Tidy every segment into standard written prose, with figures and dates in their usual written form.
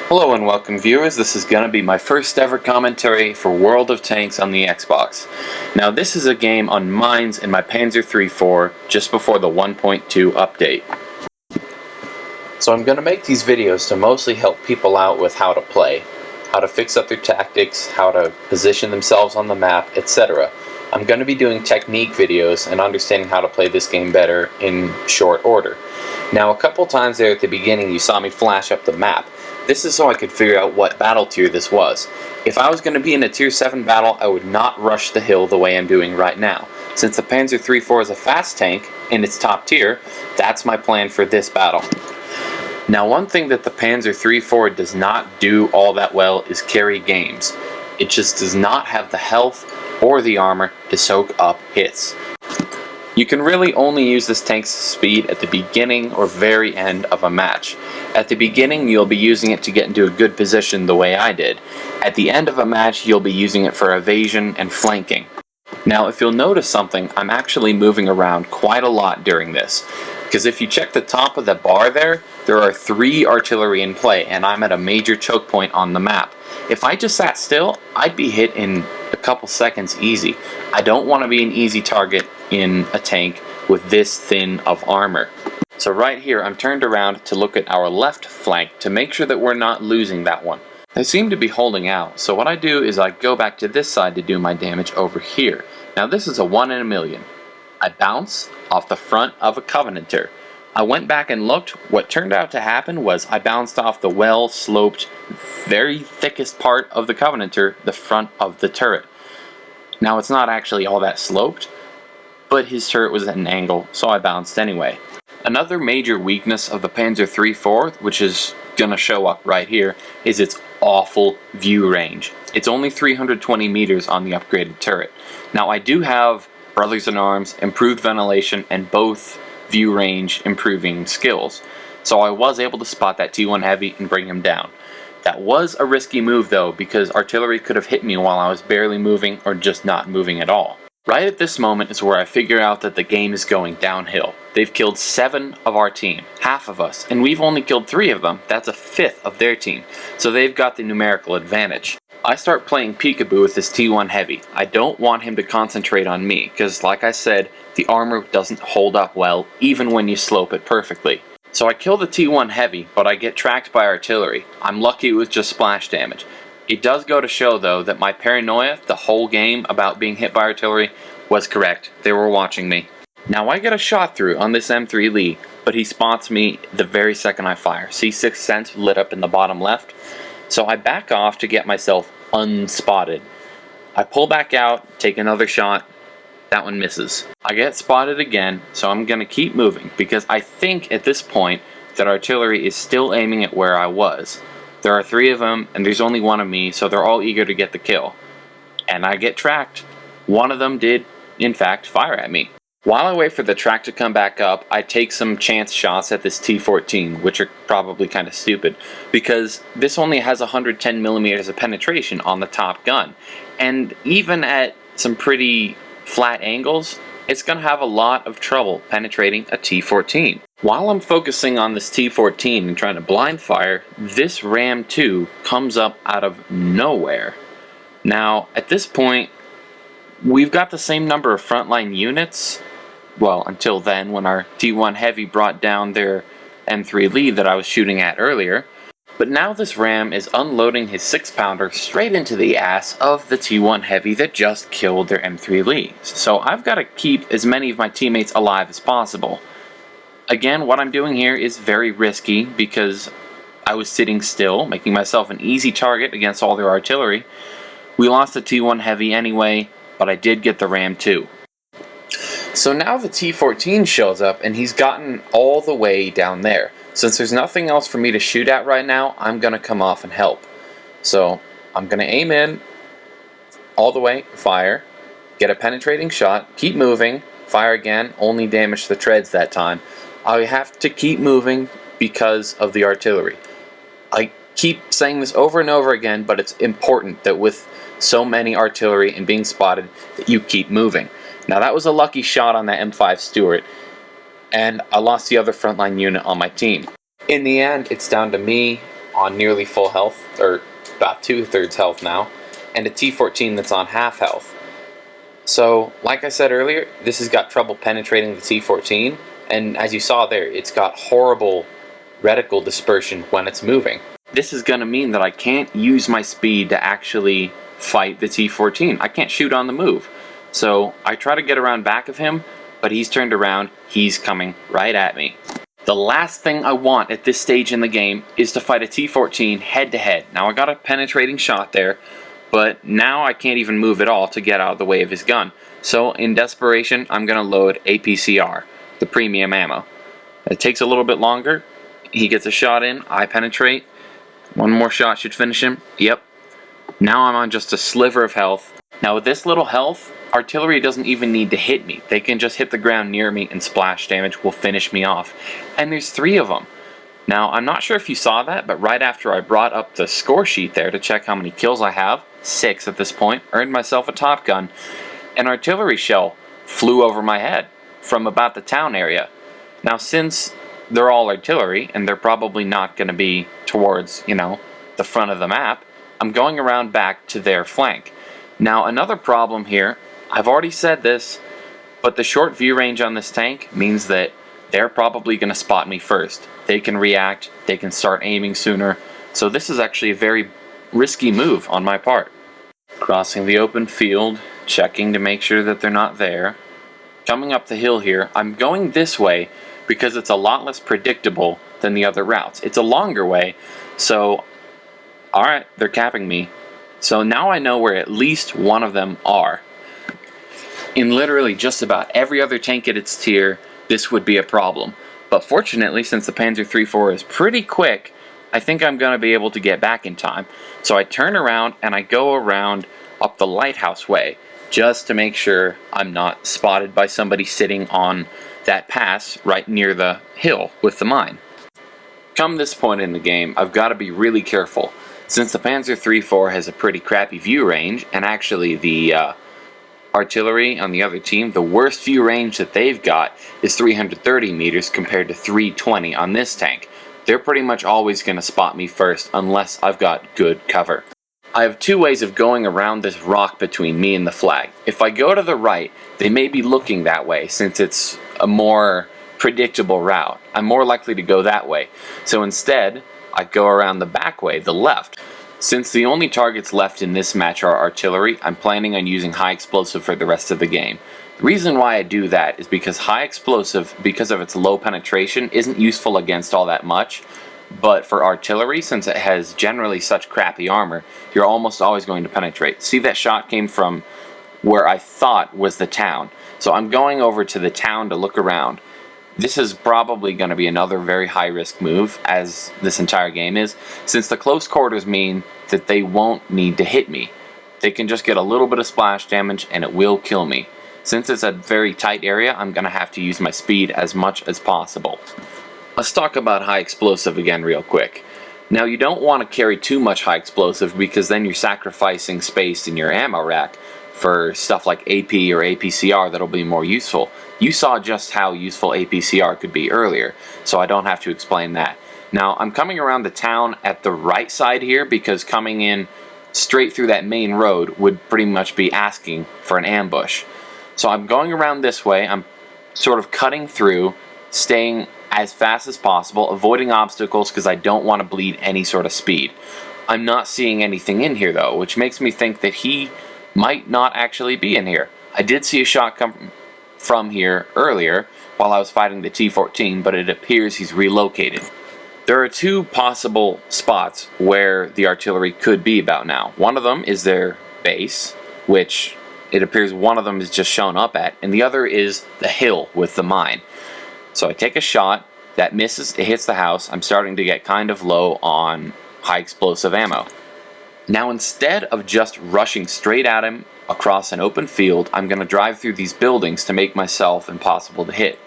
Hello and welcome viewers, this is going to be my first ever commentary for World of Tanks on the Xbox. Now this is a game on mines in my Panzer 3-4 just before the 1.2 update. So I'm going to make these videos to mostly help people out with how to play, how to fix up their tactics, how to position themselves on the map, etc. I'm going to be doing technique videos and understanding how to play this game better in short order. Now a couple times there at the beginning you saw me flash up the map. This is so I could figure out what battle tier this was. If I was going to be in a tier 7 battle, I would not rush the hill the way I'm doing right now. Since the Panzer 3-4 is a fast tank in its top tier, that's my plan for this battle. Now one thing that the Panzer 3-4 does not do all that well is carry games. It just does not have the health or the armor to soak up hits. You can really only use this tank's speed at the beginning or very end of a match. At the beginning you'll be using it to get into a good position the way I did. At the end of a match you'll be using it for evasion and flanking. Now if you'll notice something, I'm actually moving around quite a lot during this. Because if you check the top of the bar there are 3 artillery in play and I'm at a major choke point on the map. If I just sat still, I'd be hit in a couple seconds easy. I don't want to be an easy target in a tank with this thin of armor. So right here I'm turned around to look at our left flank to make sure that we're not losing that one. They seem to be holding out, so what I do is I go back to this side to do my damage over here. Now this is a 1 in a million. I bounce off the front of a Covenanter. I went back and looked. What turned out to happen was I bounced off the well-sloped, very thickest part of the Covenanter, the front of the turret. Now it's not actually all that sloped, but his turret was at an angle, so I bounced anyway. Another major weakness of the Panzer 3-4, which is going to show up right here, is its awful view range. It's only 320 meters on the upgraded turret. Now I do have Brothers in Arms, improved ventilation, and both view range improving skills, so I was able to spot that T1 Heavy and bring him down. That was a risky move though, because artillery could have hit me while I was barely moving or just not moving at all. Right at this moment is where I figure out that the game is going downhill. They've killed 7 of our team, half of us, and we've only killed 3 of them. That's a fifth of their team, so they've got the numerical advantage. I start playing peekaboo with this T1 Heavy. I don't want him to concentrate on me, because like I said, the armor doesn't hold up well, even when you slope it perfectly. So I kill the T1 Heavy, but I get tracked by artillery. I'm lucky it was just splash damage. It does go to show though that my paranoia the whole game about being hit by artillery was correct. They were watching me. Now I get a shot through on this M3 Lee, but he spots me the very second I fire. See 6th Sense lit up in the bottom left? So I back off to get myself unspotted. I pull back out, take another shot. That one misses. I get spotted again, so I'm going to keep moving because I think at this point that artillery is still aiming at where I was. There are 3 of them, and there's only 1 of me, so they're all eager to get the kill. And I get tracked. One of them did, in fact, fire at me. While I wait for the track to come back up, I take some chance shots at this T-14, which are probably kind of stupid, because this only has 110 millimeters of penetration on the top gun. And even at some pretty flat angles, it's going to have a lot of trouble penetrating a T-14. While I'm focusing on this T-14 and trying to blind fire, this Ram 2 comes up out of nowhere. Now, at this point, we've got the same number of frontline units, well, until then when our T1 Heavy brought down their M3 Lee that I was shooting at earlier. But now this Ram is unloading his 6-pounder straight into the ass of the T1 Heavy that just killed their M3 Lee. So I've got to keep as many of my teammates alive as possible. Again, what I'm doing here is very risky because I was sitting still, making myself an easy target against all their artillery. We lost the T1 Heavy anyway, but I did get the Ram 2. So now the T-14 shows up and he's gotten all the way down there. Since there's nothing else for me to shoot at right now, I'm going to come off and help. So I'm going to aim in, all the way, fire, get a penetrating shot, keep moving, fire again, only damage the treads that time. I have to keep moving because of the artillery. I keep saying this over and over again, but it's important that with so many artillery and being spotted that you keep moving. Now that was a lucky shot on that M5 Stuart, and I lost the other frontline unit on my team. In the end, it's down to me on nearly full health, or about 2/3 health now, and a T-14 that's on half health. So, like I said earlier, this has got trouble penetrating the T-14, and as you saw there, it's got horrible reticle dispersion when it's moving. This is going to mean that I can't use my speed to actually fight the T-14. I can't shoot on the move. So I try to get around back of him, but he's turned around, he's coming right at me. The last thing I want at this stage in the game is to fight a T-14 head to head. Now I got a penetrating shot there, but now I can't even move at all to get out of the way of his gun. So in desperation, I'm going to load APCR, the premium ammo. It takes a little bit longer. He gets a shot in, I penetrate. One more shot should finish him. Yep. Now I'm on just a sliver of health. Now with this little health, artillery doesn't even need to hit me. They can just hit the ground near me and splash damage will finish me off. And there's 3 of them. Now I'm not sure if you saw that, but right after I brought up the score sheet there to check how many kills I have, 6 at this point, earned myself a Top Gun, an artillery shell flew over my head from about the town area. Now since they're all artillery, and they're probably not going to be towards, the front of the map, I'm going around back to their flank. Now, another problem here, I've already said this, but the short view range on this tank means that they're probably going to spot me first. They can react, they can start aiming sooner, so this is actually a very risky move on my part. Crossing the open field, checking to make sure that they're not there. Coming up the hill here, I'm going this way because it's a lot less predictable than the other routes. It's a longer way, so alright, they're capping me. So now I know where at least one of them are. In literally just about every other tank at its tier, this would be a problem. But fortunately, since the Panzer III-4 is pretty quick, I think I'm going to be able to get back in time. So I turn around and I go around up the lighthouse way, just to make sure I'm not spotted by somebody sitting on that pass right near the hill with the mine. Come this point in the game, I've got to be really careful. Since the Panzer III-4 has a pretty crappy view range, and actually the artillery on the other team, the worst view range that they've got is 330 meters compared to 320 on this tank. They're pretty much always going to spot me first unless I've got good cover. I have 2 ways of going around this rock between me and the flag. If I go to the right, they may be looking that way since it's a more predictable route. I'm more likely to go that way. So instead, I go around the back way, the left. Since the only targets left in this match are artillery, I'm planning on using high explosive for the rest of the game. The reason why I do that is because high explosive, because of its low penetration, isn't useful against all that much. But for artillery, since it has generally such crappy armor, you're almost always going to penetrate. See, that shot came from where I thought was the town. So I'm going over to the town to look around. This is probably going to be another very high risk move, as this entire game is, since the close quarters mean that they won't need to hit me. They can just get a little bit of splash damage and it will kill me. Since it's a very tight area, I'm going to have to use my speed as much as possible. Let's talk about high explosive again real quick. Now you don't want to carry too much high explosive because then you're sacrificing space in your ammo rack for stuff like AP or APCR that'll be more useful. You saw just how useful APCR could be earlier, so I don't have to explain that. Now I'm coming around the town at the right side here because coming in straight through that main road would pretty much be asking for an ambush. So I'm going around this way, I'm sort of cutting through, staying as fast as possible, avoiding obstacles because I don't want to bleed any sort of speed. I'm not seeing anything in here though, which makes me think that he might not actually be in here. I did see a shot come from here earlier while I was fighting the T-14, but it appears he's relocated. There are 2 possible spots where the artillery could be about now. One of them is their base, which it appears one of them is just shown up at, and the other is the hill with the mine. So I take a shot, that misses, it hits the house. I'm starting to get kind of low on high explosive ammo. Now instead of just rushing straight at him across an open field, I'm going to drive through these buildings to make myself impossible to hit.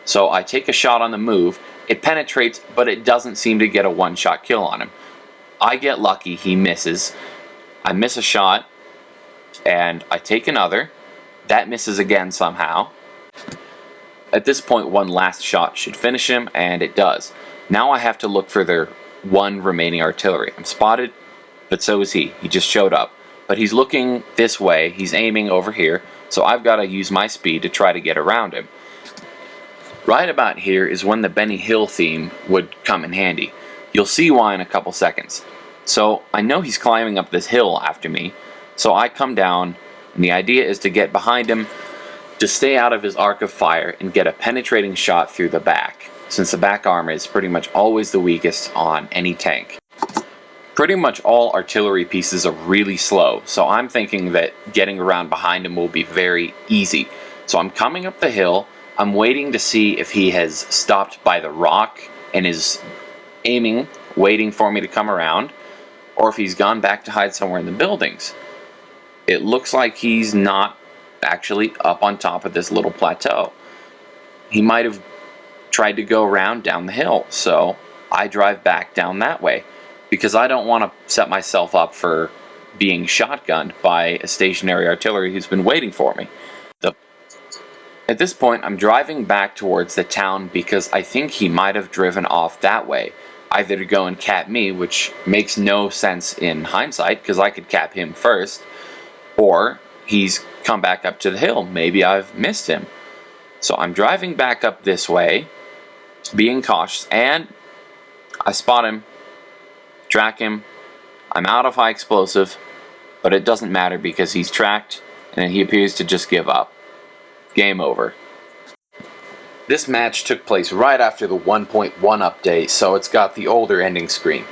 So I take a shot on the move, it penetrates, but it doesn't seem to get a one-shot kill on him. I get lucky, he misses. I miss a shot, and I take another. That misses again somehow. At this point, one last shot should finish him, and it does. Now I have to look for their one remaining artillery. I'm spotted, but so is he. He just showed up. But he's looking this way, he's aiming over here, so I've got to use my speed to try to get around him. Right about here is when the Benny Hill theme would come in handy. You'll see why in a couple seconds. So I know he's climbing up this hill after me, so I come down, and the idea is to get behind him, to stay out of his arc of fire and get a penetrating shot through the back, since the back armor is pretty much always the weakest on any tank. Pretty much all artillery pieces are really slow, so I'm thinking that getting around behind him will be very easy. So I'm coming up the hill, I'm waiting to see if he has stopped by the rock and is aiming, waiting for me to come around, or if he's gone back to hide somewhere in the buildings. It looks like he's not actually up on top of this little plateau. He might have tried to go around down the hill, so I drive back down that way because I don't want to set myself up for being shotgunned by a stationary artillery who's been waiting for me. At this point, I'm driving back towards the town because I think he might have driven off that way, either to go and cap me, which makes no sense in hindsight because I could cap him first, or he's come back up to the hill. Maybe I've missed him. So I'm driving back up this way, being cautious, and I spot him, track him. I'm out of high explosive, but it doesn't matter because he's tracked and he appears to just give up. Game over. This match took place right after the 1.1 update, so it's got the older ending screen.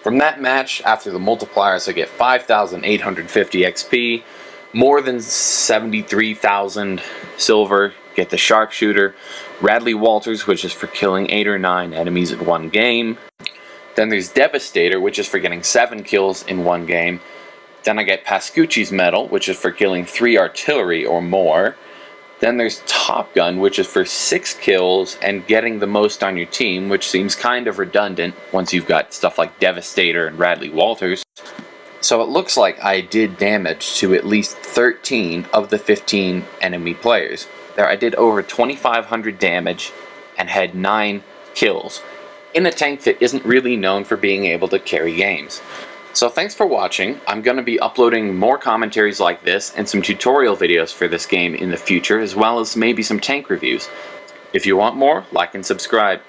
From that match, after the multipliers, I get 5,850 XP, more than 73,000 silver, get the sharpshooter, Radley Walters, which is for killing 8 or 9 enemies in one game. Then there's Devastator, which is for getting 7 kills in one game. Then I get Pascucci's Medal, which is for killing 3 artillery or more. Then there's Top Gun, which is for 6 kills and getting the most on your team, which seems kind of redundant once you've got stuff like Devastator and Radley Walters. So it looks like I did damage to at least 13 of the 15 enemy players. There I did over 2,500 damage and had 9 kills in a tank that isn't really known for being able to carry games. So thanks for watching. I'm going to be uploading more commentaries like this and some tutorial videos for this game in the future, as well as maybe some tank reviews. If you want more, like and subscribe.